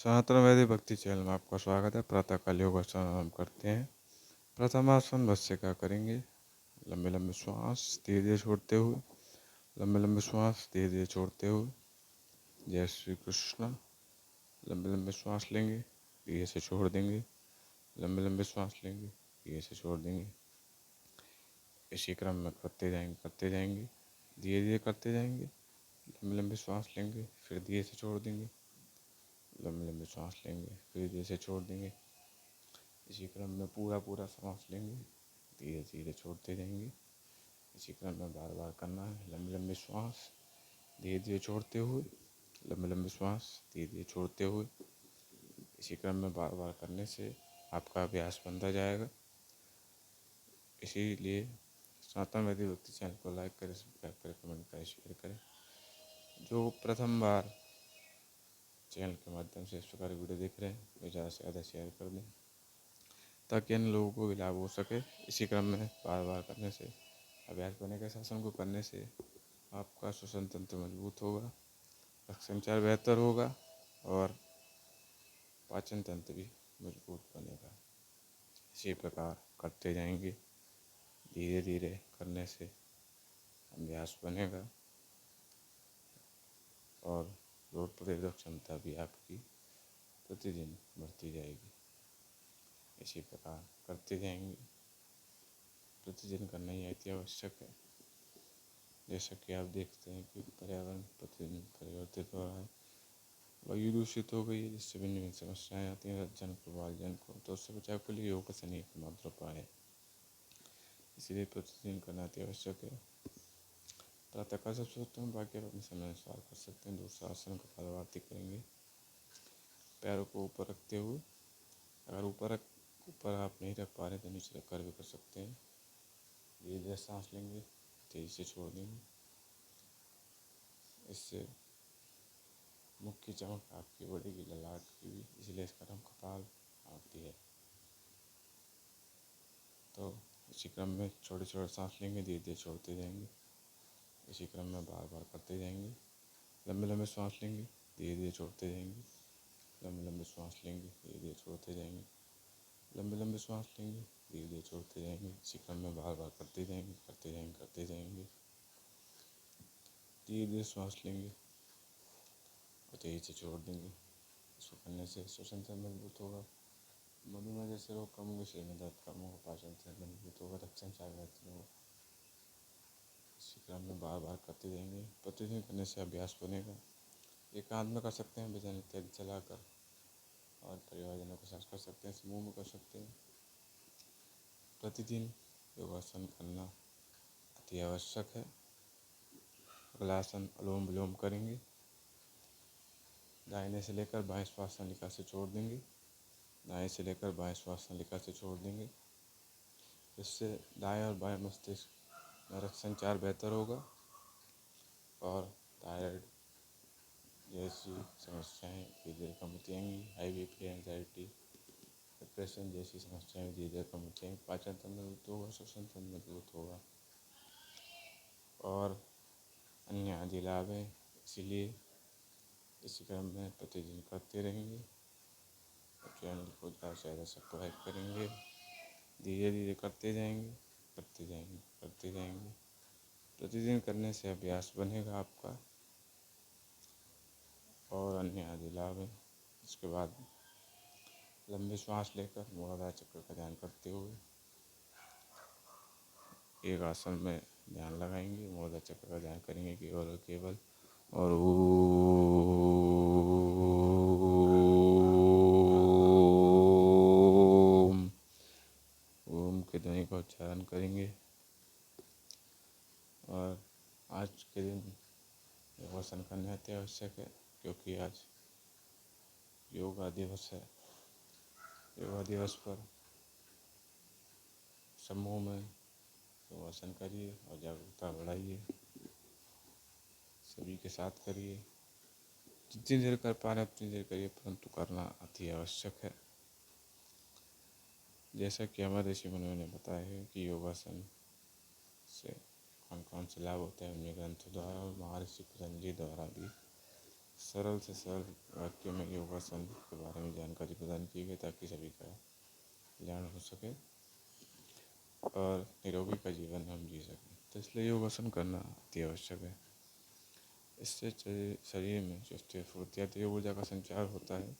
सनातन वैदिक भक्ति चैनल में आपका स्वागत है। प्रातःकाल योगासन हम करते हैं। प्रथम आसन भस्त्रिका करेंगे। लंबे लंबे श्वास धीरे धीरे छोड़ते हुए, लंबे लंबे श्वास धीरे धीरे छोड़ते हुए। जय श्री कृष्ण। लंबे लंबे श्वास लेंगे, धीरे से छोड़ देंगे। लंबे लंबे श्वास लेंगे, धीरे से छोड़ देंगे। इसी क्रम में करते जाएंगे, धीरे धीरे करते जाएंगे। लंबे लंबे श्वास लेंगे, फिर धीरे से छोड़ देंगे। लंबे लंबे श्वास लेंगे, फिर धीरे से छोड़ देंगे। इसी क्रम में पूरा सांस लेंगे, धीरे धीरे छोड़ते जाएंगे। इसी क्रम में बार बार करना है। लंबे लंबे श्वास धीरे धीरे छोड़ते हुए, लंबे लंबे श्वास धीरे धीरे छोड़ते हुए। इसी क्रम में बार बार करने से आपका अभ्यास बनता जाएगा। इसीलिए सनातन वैदिक भक्ति चैनल को लाइक करें, सब्सक्राइब करें, कमेंट करें, शेयर करें। जो प्रथम बार चैनल के माध्यम से इस प्रकार की वीडियो देख रहे हैं वे ज़्यादा से ज़्यादा शेयर कर दें ताकि अन्य लोगों को भी लाभ हो सके। इसी क्रम में बार बार करने से, अभ्यास बनेगा। शासन को करने से आपका श्वसन तंत्र मजबूत होगा, रक्त संचार बेहतर होगा और पाचन तंत्र भी मजबूत बनेगा। इसी प्रकार करते जाएंगे। धीरे धीरे करने से अभ्यास बनेगा और रोग प्रतिरोधक क्षमता भी आपकी प्रतिदिन बढ़ती जाएगी। इसी प्रकार करते जाएंगे। प्रतिदिन करना ही अति आवश्यक है। जैसा कि आप देखते हैं कि पर्यावरण प्रतिदिन परिवर्तित हो रहा है, वायु दूषित हो गई है, जिससे भिन्न भिन्न समस्याएं आती हैं जन को, बाल जन को। तो उससे बचाव के लिए योग आसन एकमात्र उपाय है। इसीलिए प्रतिदिन करना अति आवश्यक है। प्रातःकाल सबसे उत्तम, बाकी आप अपने समय अनुसार कर सकते हैं। दूसरा आसन कपालभाति करेंगे, पैरों को ऊपर रखते हुए। अगर ऊपर आप नहीं रख पा रहे तो नीचे रख कर भी कर सकते हैं। धीरे धीरे सांस लेंगे, तेजी से छोड़ देंगे। इससे मुख की चमक आपकी बढ़ेगी, ललाट की भी, इसलिए इसका नाम कपाल आती है। तो इसी क्रम में छोटे छोटे सांस लेंगे, धीरे धीरे छोड़ते जाएंगे। इसी क्रम में बार बार करते जाएंगे। लंबे लंबे सांस लेंगे, धीरे धीरे छोड़ते जाएंगे। लंबे लंबे सांस लेंगे, धीरे धीरे छोड़ते जाएंगे। लंबे लंबे सांस लेंगे, धीरे धीरे छोड़ते जाएंगे। इसी क्रम में बार बार करते जाएंगे। धीरे धीरे सांस लेंगे और तेजी से छोड़ देंगे। इसको करने से श्वसन तंत्र मजबूत होगा, मधुमेह जैसे रोग कम होंगे, शरीर में दर्द कम होगा, पाचन तंत्र मजबूत होगा, रक्त संचार बेहतर होगा। इसी क्रम में बार बार करते जाएंगे। प्रतिदिन करने से अभ्यास बनेगा। एकांत में कर सकते हैं, भजन इत्यादि चलाकर, और परिवारजनों के साथ कर सकते हैं, समूह में कर सकते हैं। प्रतिदिन योगासन करना अति आवश्यक है। अगला आसन अनुलोम विलोम करेंगे। दाहिने से लेकर बाएं श्वास नलिका से छोड़ देंगे, दाएं से लेकर बाएं श्वास नलिका से छोड़ देंगे। इससे दाएं और बाएं मस्तिष्क में रक्त संचार बेहतर होगा और थायराइड जैसी समस्याएं धीरे धीरे कम होती जाएंगी। हाई बीपी, एंजाइटी, डिप्रेशन जैसी समस्याएं धीरे धीरे कम होती जाएंगी। पाचन तंत्र मजबूत होगा, श्वसन तंत्र मजबूत होगा और अन्य आदि लाभ हैं। इसीलिए इसी क्रम में प्रतिदिन करते रहेंगे और चैनल को ज़्यादा से ज़्यादा सब्सक्राइब करेंगे। धीरे धीरे करते जाएंगे। प्रतिदिन करने से अभ्यास बनेगा आपका और अन्य आदि लाभ हैं। इसके बाद लंबे श्वास लेकर मूलाधार चक्र का ध्यान करते हुए एक आसन में ध्यान लगाएंगे। मूलाधार चक्र का ध्यान करेंगे केवल और केवल, और ओम के ध्वनि का उच्चारण करेंगे। और आज के दिन योगासन करना अति आवश्यक है, क्योंकि आज योगा दिवस है। योगा दिवस पर समूह में योगासन करिए और जागरूकता बढ़ाइए। सभी के साथ करिए। जितनी देर कर पा रहे हैं उतनी देर करिए, परंतु करना अति आवश्यक है। जैसा कि हमारे ऋषि मुनियों ने बताया है कि योगासन से कौन कौन से लाभ होते हैं, उन्हीं ग्रंथों द्वारा और महर्षि पतंजलि द्वारा भी सरल से सरल वाक्यों में योगासन के बारे में जानकारी प्रदान की गई ताकि सभी का कल्याण हो सके और निरोगी का जीवन हम जी सकें। तो इसलिए योगासन करना अति आवश्यक है। इससे शरीर में चुस्ती फुर्ती आती है, ऊर्जा का संचार होता है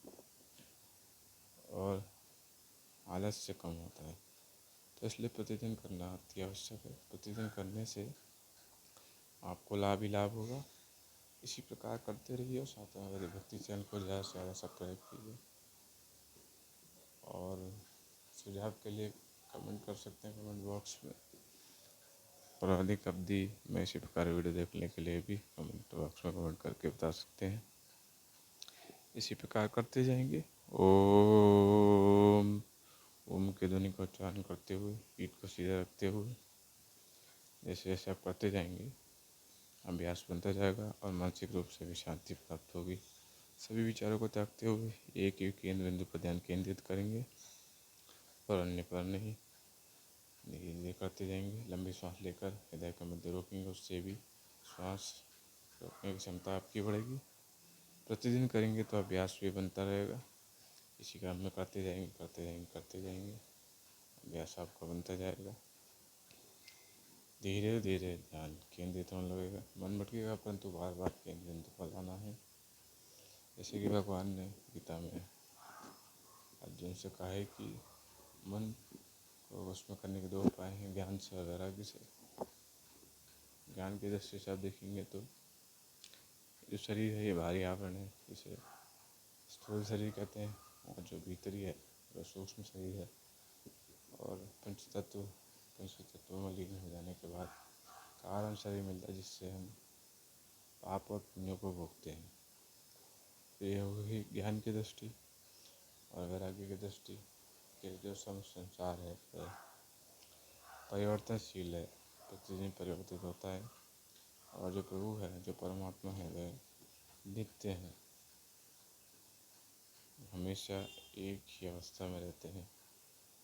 और आलस्य कम होता है। तो इसलिए प्रतिदिन करना अति आवश्यक है। प्रतिदिन करने से आपको लाभ ही लाभ होगा। इसी प्रकार करते रहिए और साथ में मेरे भक्ति चैनल को ज़्यादा से ज़्यादा सब्सक्राइब कीजिए और सुझाव के लिए कमेंट कर सकते हैं कमेंट बॉक्स में। और अधिक अवधि में इसी प्रकार वीडियो देखने के लिए भी कमेंट बॉक्स में कमेंट करके बता सकते हैं। इसी प्रकार करते जाएंगे। ओम ओम के ध्वनि का उच्चारण करते हुए, पीठ को सीधा रखते हुए जैसे जैसे आप करते जाएंगे अभ्यास बनता जाएगा और मानसिक रूप से भी शांति प्राप्त होगी। सभी विचारों को त्यागते हुए एक ही केंद्र बिंदु पर ध्यान केंद्रित करेंगे और अन्य पर नहीं। धीरे धीरे करते जाएंगे। लंबी सांस लेकर हृदय का मध्य रोकेंगे, उससे भी श्वास रोकने की क्षमता आपकी बढ़ेगी। प्रतिदिन करेंगे तो अभ्यास भी बनता रहेगा। इसी क्रम में करते जाएंगे करते जाएंगे करते जाएंगे, अभ्यास आपका बनता जाएगा। धीरे धीरे ध्यान केंद्रित होने लगेगा। मन भटकेगा परंतु बार बार केंद्र बिंदु पर लाना है। जैसे कि भगवान ने गीता में अर्जुन से कहा है कि मन को उसमें करने के 2 उपाय हैं, ज्ञान से और वैराग्य से। ज्ञान की दृष्टि से आप देखेंगे तो जो शरीर है ये भारी आवरण है, इसे स्थूल शरीर कहते हैं, और जो भीतरी है वो सूक्ष्म शरीर है। और पंचतत्वों में लीन हो जाने के बाद कारण शरीर मिलता है जिससे हम पाप और पुण्यों को भोगते हैं। तो यह हुई ज्ञान की दृष्टि। और वैराग्य की दृष्टि के जो संसार है वह परिवर्तनशील है, प्रतिदिन परिवर्तित होता है। और जो प्रभु है, जो परमात्मा है, वह नित्य है, हमेशा एक ही अवस्था में रहते हैं,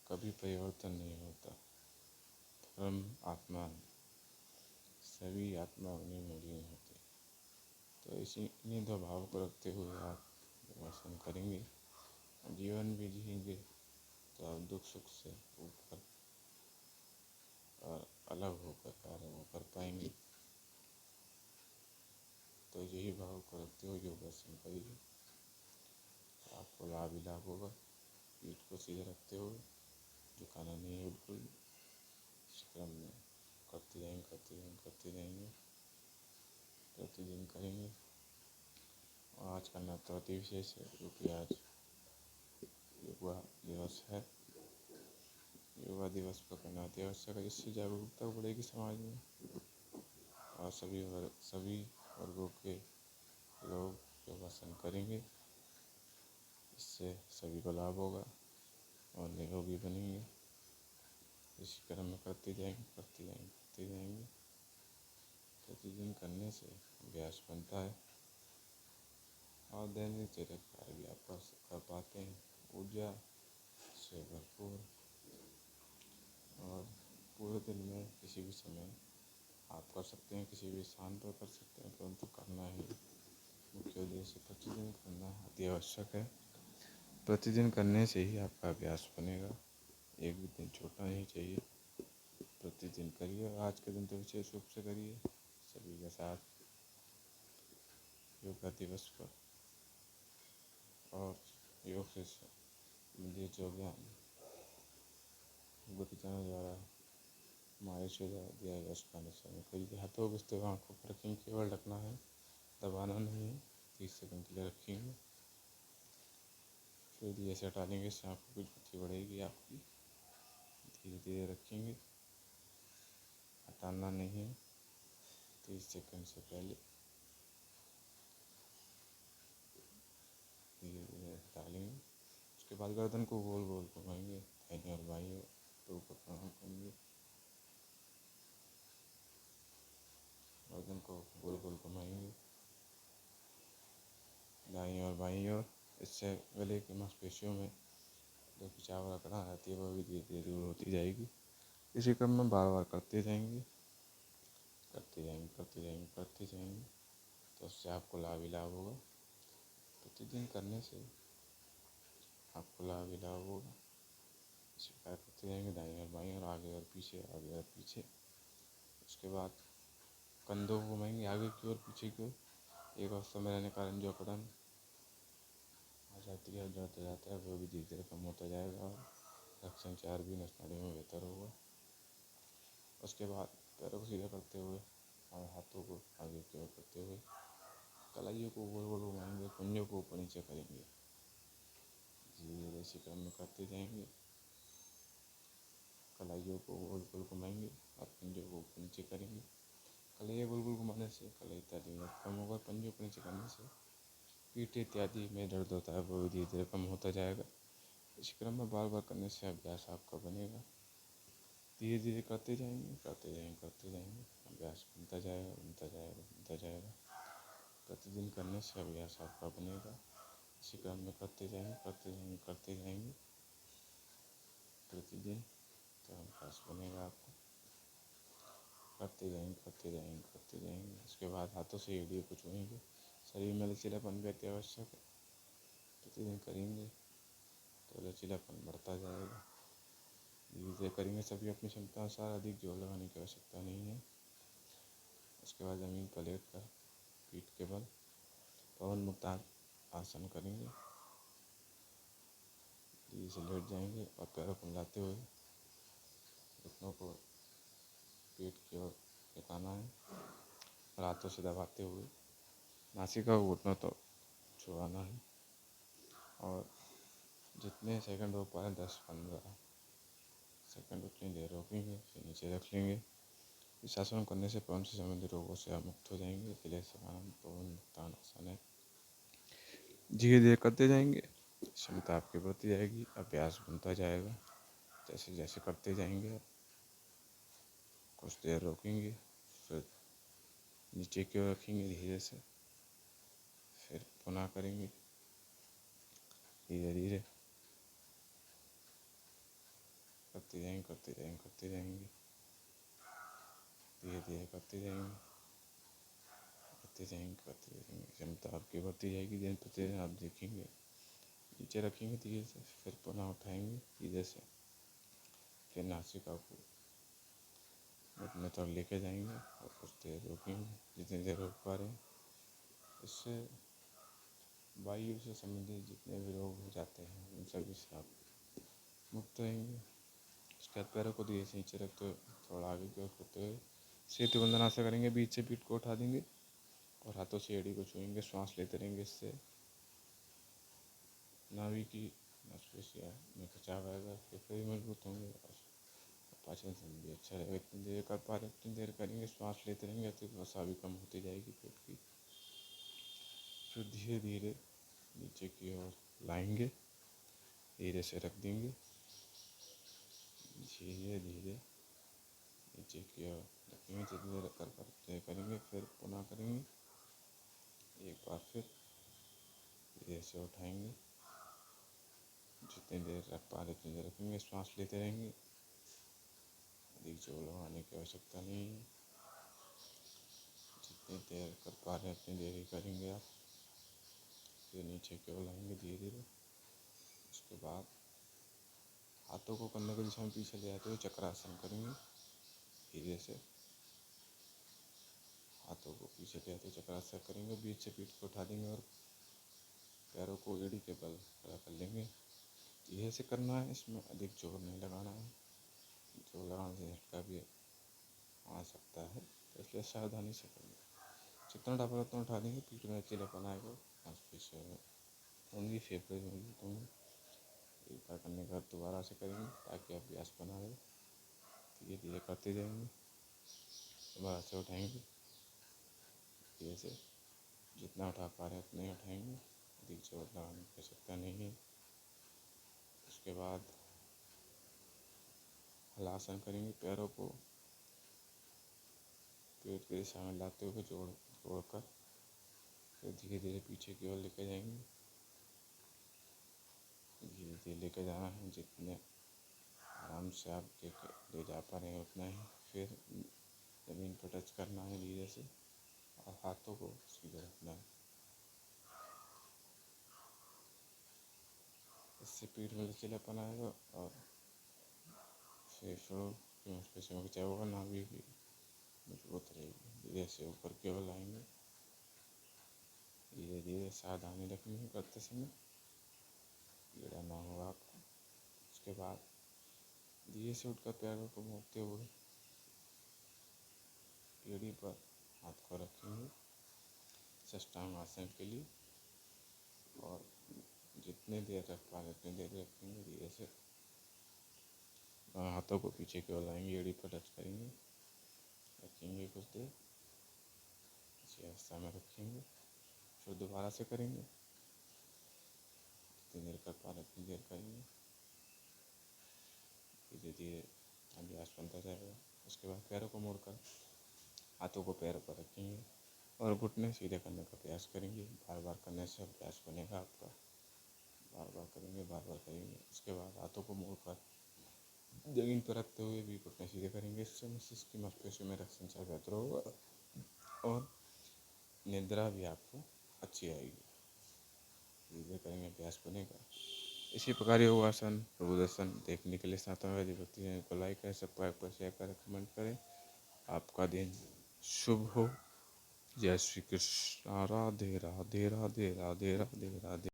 कभी परिवर्तन नहीं होता। परम आत्मा सभी आत्मा उन्हीं में लीन होते। तो इन्हीं 2 भाव को रखते हुए आप योगासन करेंगे, जीवन भी जिएंगे तो आप दुख सुख से ऊपर और अलग होकर कार्य वो कर पाएंगे। तो यही भाव को रखते हुए योगासन करिए, आपको लाभ ही लाभ होगा। पीठ को सीधे रखते हुए, झुकाना नहीं है बिल्कुल। इस क्रम में करते जाएंगे करते जाएंगे करते जाएंगे, प्रतिदिन करेंगे। और आज का महत्व अति विशेष है क्योंकि आज योगा दिवस है। योगा दिवस पर करना अति आवश्यक है, जिससे जागरूकता बढ़ेगी समाज में और सभी वर्गों के लोग योगासन करेंगे। इससे सभी को लाभ होगा और निरोगी बनेंगे। इसी क्रम में करते जाएंगे करते जाएंगे करते जाएंगे। प्रतिदिन करने से अभ्यास बनता है और दैनिक चर्या कार्य भी आप कर पाते हैं ऊर्जा से भरपूर। और पूरे दिन में किसी भी समय आप कर सकते हैं, किसी भी स्थान पर कर सकते हैं, परंतु करना ही मुख्य उद्देश्य। प्रतिदिन करना अति आवश्यक है। प्रतिदिन करने से ही आपका अभ्यास बनेगा। एक भी दिन छूटना नहीं चाहिए। प्रतिदिन करिए और आज के दिन तो विशेष रूप से करिए सभी के साथ योगा दिवस पर। और योग से मुझे जो ज्ञान भक्ति चैनल द्वारा माहिर द्वारा दिया गया उसका अनुसरण करिए। हाथों को आँखों पर रखेंगे, केवल रखना है, दबाना नहीं है। 30 सेकंड के लिए रखेंगे, फिर धीरे से हटा लेंगे। इससे आँखों की गति बढ़ेगी आपकी। धीरे धीरे रखेंगे, हटाना नहीं है। 30 सेकंड से पहले धीरे धीरे हटा लेंगे। उसके बाद गर्दन को गोल गोल घुमाएंगे, दाहिनी और बाईं ओर प्रभु को प्रणाम करेंगे। गर्दन को गोल गोल घुमाएंगे दाईं और बाईं ओर। इससे गले की मांसपेशियों में जो खिंचाव रखना रहती है वह भी धीरे धीरे दूर होती जाएगी। इसी क्रम में बार बार करते जाएंगे करते जाएंगे करते जाएंगे करते जाएंगे, तो उससे आपको लाभ ही लाभ होगा। प्रतिदिन करने से आपको लाभ ही लाभ होगा। इसी प्रकार करते जाएंगे, दाईं और बाईं और आगे और पीछे, आगे और पीछे। उसके बाद कंधों को घुमाएंगे आगे की ओर, पीछे की ओर। एक अवस्था में रहने के कारण जो अकड़न आ जाती है, दर्द हो जाता है, वो भी धीरे धीरे कम होता जाएगा और रक्त संचार भी नस नालियों में बेहतर होगा। उसके बाद पैरों को सीधा करते हुए और हाथों को आगे की ओर करते हुए कलाइयों को गोल गोल घुमाएंगे, पंजों को ऊपर नीचे करेंगे। धीरे धीरे इसी क्रम में करते जाएंगे। कलाइयों को गोल गोल घुमाएंगे और पंजों को ऊपर नीचे करेंगे। कलाइयाँ गोल गोल घुमाने से कलाई इत्यादि में कम होगा। पंजों ऊपर नीचे करने से पीठ इत्यादि में दर्द होता है, वो धीरे धीरे कम होता जाएगा। इस क्रम में बार बार करने से अभ्यास आपका बनेगा। धीरे धीरे करते जाएंगे, करते जाएंगे, करते जाएंगे, अभ्यास बनता जाएगा, बनता जाएगा, बनता जाएगा। प्रतिदिन करने से अभ्यास आपका बनेगा। इसी क्रम में करते जाएंगे, करते जाएंगे, करते जाएंगे प्रतिदिन, तो अभ्यास बनेगा आपको। करते जाएंगे, करते जाएंगे, करते जाएंगे। उसके बाद हाथों से एड़ियों को छुएंगे। शरीर में लचीलापन भी अति आवश्यक है। प्रतिदिन करेंगे तो लचीलापन बढ़ता जाएगा। धीरे धीरे करेंगे, सभी अपनी क्षमता अनुसार, अधिक जोर लगाने की आवश्यकता नहीं है। उसके बाद ज़मीन पर लेट कर पीठ के बल पवन मुक्त आसन करेंगे। धीरे से लेट जाएंगे और पैरों को मिलाते हुए घुटनों को पीठ की ओर टिकाना है और हाथों से दबाते हुए नासिका को घुटनों तो छुआना है। और जितने सेकंड रोक पा रहे 10-15 सेकंड उतनी देर रोकेंगे, फिर नीचे रख लेंगे। इस आसन करने से पवन से संबंधित रोगों से आप मुक्त हो जाएंगे। इसलिए पवन मुक्तान आसन है। धीरे धीरे करते जाएंगे, क्षमता आपकी बढ़ती जाएगी, अभ्यास बनता जाएगा। जैसे जैसे करते जाएंगे कुछ देर रोकेंगे, फिर नीचे की ओर रखेंगे धीरे से, फिर पुनः करेंगे धीरे धीरे। करते जाएंगे, करते जाएंगे, करते जाएंगे, धीरे धीरे करते जाएंगे, करते जाएंगे, करते जाएंगे। क्षमता आपकी बढ़ती जाएगी। दिन प्रतिदिन आप देखेंगे। नीचे रखेंगे धीरे से, फिर पुनः उठाएंगे धीरे से, फिर नासिका को घुटने तक लेके जाएंगे और कुछ देर रोकेंगे, जितनी देर रोक पा रहे हैं। इससे वायु से संबंधित जितने भी रोग हो जाते हैं उन सभी से आप मुक्त रहेंगे। उसके बाद पैरों को धीरे से नीचे रखते हुए थोड़ा आगे की ओर करते हुए सेतु बंधन आसन करेंगे। बीच से पीठ को उठा देंगे और हाथों से एड़ी को छुएंगे। श्वास लेते रहेंगे। इससे नाभि की मांसपेशियाँ में खिंचाव आएगा, फेफड़े भी मजबूत होंगे और पाचन संबंध भी अच्छा रहेगा। इतनी देर कर पा रहे उतनी देर करेंगे। श्वास लेते रहेंगे तो वसा भी कम होती जाएगी पेट की। फिर धीरे धीरे नीचे की ओर लाएंगे, धीरे से रख देंगे, धीरे धीरे नीचे की ओर रखेंगे। जितनी देर करते करेंगे, फिर पुनः करेंगे एक बार, फिर धीरे से उठाएंगे। जितनी देर रख पा रहे उतनी देर रखेंगे। श्वास लेते रहेंगे। अधिक जोर लगाने की आवश्यकता नहीं है। जितनी देर कर पा रहे हैं उतनी देर ही करेंगे आप। फिर नीचे की ओर लाएंगे धीरे धीरे। उसके बाद हाथों को कंधे की दिशा में पीछे ले आते हुए चक्रासन करेंगे। धीरे से हाथों को पीछे ले आते हुए चक्रासन करेंगे। बीच से पीठ को उठा देंगे और पैरों को एड़ी के बल खड़ा कर लेंगे। धीरे से करना है, इसमें अधिक जोर नहीं लगाना है। जोर लगाने से झटका भी आ सकता है, तो इसलिए सावधानी से करेंगे। जितना उठा पाए उतना उठा देंगे। पीठ में लचीलापन आएगा, मांसपेशियों में होंगी, फेफड़े मजबूत होंगे। एक बार करने के बाद दोबारा से करेंगे ताकि अभ्यास बना रहे। धीरे धीरे करते जाएंगे। दोबारा से उठाएंगे धीरे से। जितना उठा पा रहे हैं उतना ही उठाएंगे। अधिक जोर लगाने की आवश्यकता नहीं है। उसके बाद हलासन करेंगे। पैरों को पेट की दिशा में लाते हुए जोड़कर फिर धीरे धीरे पीछे की ओर लेके जाएंगे। धीरे धीरे लेके जाना है। जितने आराम से आप ले जा पा रहे हैं उतना ही। फिर ज़मीन पर टच करना है धीरे से और हाथों को सीधे रखना है। इससे पीठ में लचीलापन आएगा और फेफड़ों की मांसपेशियों की चाहे होगा नाभि की मजबूत रहेगी। धीरे से ऊपर की ओर लाएंगे, धीरे धीरे सावधानी रखनी है करते समय, कीड़ा ना हो आपको। उसके बाद धीरे से उठकर पैरों को मोड़ते हुए एड़ी पर हाथ को रखेंगे साष्टांग आसन के लिए, और जितने देर रख पा रहे उतनी देर रखेंगे। धीरे से हाथों को पीछे की ओर लाएंगे, एड़ी पर टच करेंगे, रखेंगे कुछ देर, इसी अवस्था में रखेंगे। फिर दोबारा से करेंगे, जितनी देर कर पा रहे उतनी देर करेंगे। धीरे धीरे अभ्यास बनता जाएगा। उसके बाद पैरों को मोड़कर हाथों को पैरों पर रखेंगे और घुटने सीधे करने का प्रयास करेंगे। बार बार करने से अभ्यास बनेगा आपका। बार बार करेंगे, बार बार करेंगे। उसके बाद हाथों को मोड़कर जमीन पर रखते हुए भी घुटने सीधे करेंगे। इससे मस्तिष्क की मांसपेशियों में रक्त संचार बेहतर होगा और निद्रा भी आपको अच्छी आएगी। धीरे करेंगे, अभ्यास बनेगा। इसी प्रकार योगासन प्रभुदर्शन देखने के लिए सातवें यदि व्यक्ति चैनल को लाइक करें, सब्सक्राइब करें, शेयर करें, कमेंट करें। आपका दिन शुभ हो। जय श्री कृष्ण। राधे राधे राधे राधे राधे राधे।